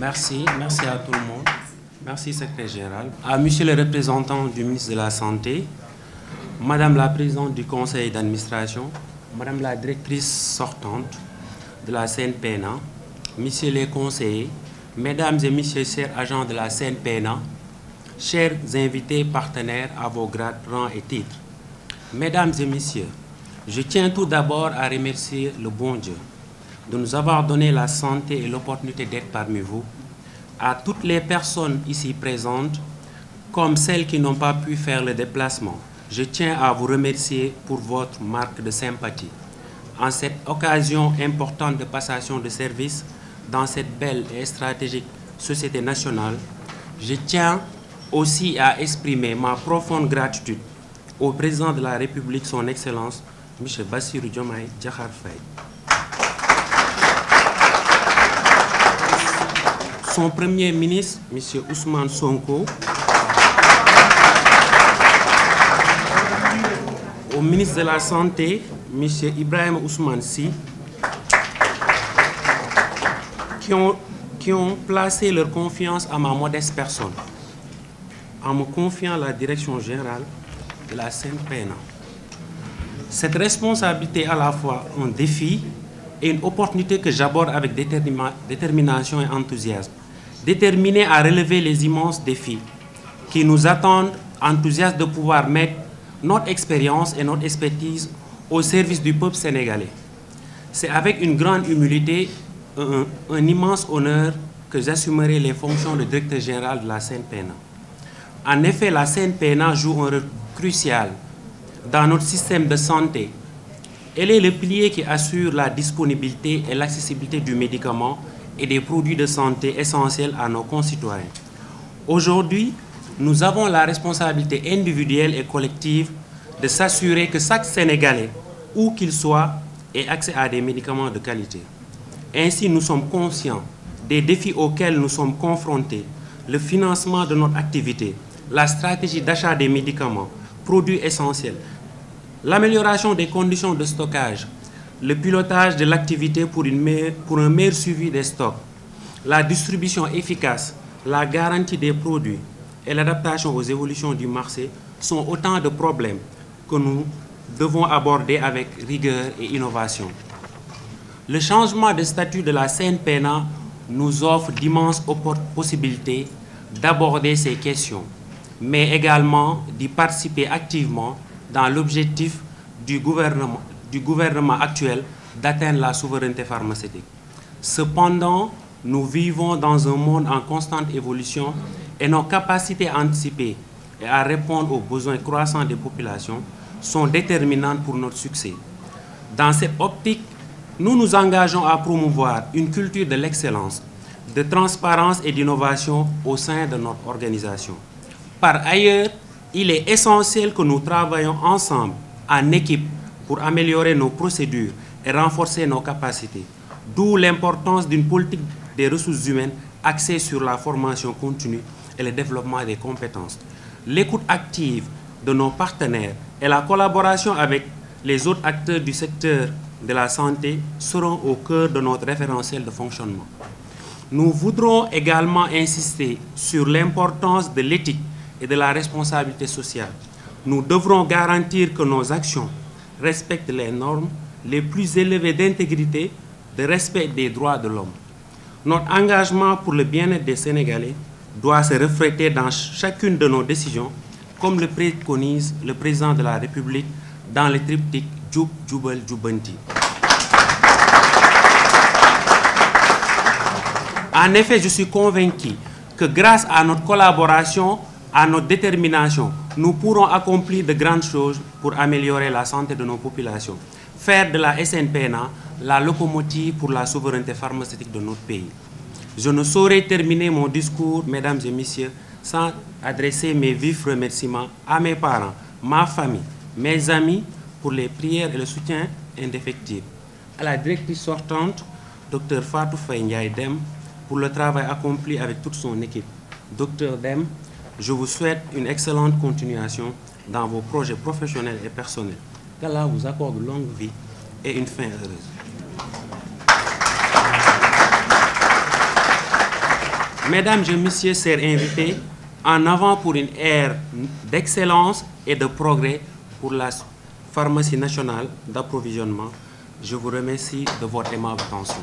Merci à tout le monde. Merci, secrétaire général. À monsieur le représentant du ministre de la Santé, madame la présidente du conseil d'administration, madame la directrice sortante de la CNPNA, messieurs les conseillers, mesdames et messieurs chers agents de la CNPNA, chers invités partenaires à vos grades, rangs et titres. Mesdames et messieurs, je tiens tout d'abord à remercier le bon Dieu de nous avoir donné la santé et l'opportunité d'être parmi vous, à toutes les personnes ici présentes, comme celles qui n'ont pas pu faire le déplacement. Je tiens à vous remercier pour votre marque de sympathie. En cette occasion importante de passation de service dans cette belle et stratégique société nationale, je tiens aussi à exprimer ma profonde gratitude au président de la République, son Excellence, M. Bassirou Diomaye Diakhar Faye. Son Premier ministre, M. Ousmane Sonko, au ministre de la Santé, M. Ibrahima Ousmane Sy, qui ont placé leur confiance à ma modeste personne, en me confiant la direction générale de la CNPNA. Cette responsabilité est à la fois un défi et une opportunité que j'aborde avec détermination et enthousiasme. Déterminé à relever les immenses défis qui nous attendent, enthousiaste de pouvoir mettre notre expérience et notre expertise au service du peuple sénégalais. C'est avec une grande humilité, un immense honneur que j'assumerai les fonctions de directeur général de la CNPNA. En effet, la CNPNA joue un rôle crucial dans notre système de santé. Elle est le pilier qui assure la disponibilité et l'accessibilité du médicament et des produits de santé essentiels à nos concitoyens. Aujourd'hui, nous avons la responsabilité individuelle et collective de s'assurer que chaque Sénégalais, où qu'il soit, ait accès à des médicaments de qualité. Ainsi, nous sommes conscients des défis auxquels nous sommes confrontés, le financement de notre activité, la stratégie d'achat des médicaments, produits essentiels, l'amélioration des conditions de stockage, le pilotage de l'activité pour un meilleur suivi des stocks, la distribution efficace, la garantie des produits et l'adaptation aux évolutions du marché sont autant de problèmes que nous devons aborder avec rigueur et innovation. Le changement de statut de la CNPNA nous offre d'immenses possibilités d'aborder ces questions, mais également d'y participer activement dans l'objectif du gouvernement actuel d'atteindre la souveraineté pharmaceutique. Cependant, nous vivons dans un monde en constante évolution et nos capacités à anticiper et à répondre aux besoins croissants des populations sont déterminantes pour notre succès. Dans cette optique, nous nous engageons à promouvoir une culture de l'excellence, de transparence et d'innovation au sein de notre organisation. Par ailleurs, il est essentiel que nous travaillions ensemble, en équipe, pour améliorer nos procédures et renforcer nos capacités. D'où l'importance d'une politique des ressources humaines axée sur la formation continue et le développement des compétences. L'écoute active de nos partenaires et la collaboration avec les autres acteurs du secteur de la santé seront au cœur de notre référentiel de fonctionnement. Nous voudrons également insister sur l'importance de l'éthique et de la responsabilité sociale. Nous devrons garantir que nos actions respectent les normes les plus élevées d'intégrité, de respect des droits de l'homme. Notre engagement pour le bien-être des Sénégalais doit se refléter dans chacune de nos décisions, comme le préconise le président de la République dans le triptyque Djoub, Djoubal, Djoubanti. En effet, je suis convaincu que grâce à notre collaboration, à notre détermination, nous pourrons accomplir de grandes choses pour améliorer la santé de nos populations, faire de la SNPNA la locomotive pour la souveraineté pharmaceutique de notre pays. Je ne saurais terminer mon discours, mesdames et messieurs, sans adresser mes vifs remerciements à mes parents, ma famille, mes amis, pour les prières et le soutien indéfectible. À la directrice sortante, Dr Fatou Faye Ndiaye Dem, pour le travail accompli avec toute son équipe. Dr Dem, je vous souhaite une excellente continuation dans vos projets professionnels et personnels. Qu'Allah vous accorde longue vie et une fin heureuse. Mesdames et messieurs, chers invités, en avant pour une ère d'excellence et de progrès pour la pharmacie nationale d'approvisionnement. Je vous remercie de votre aimable attention.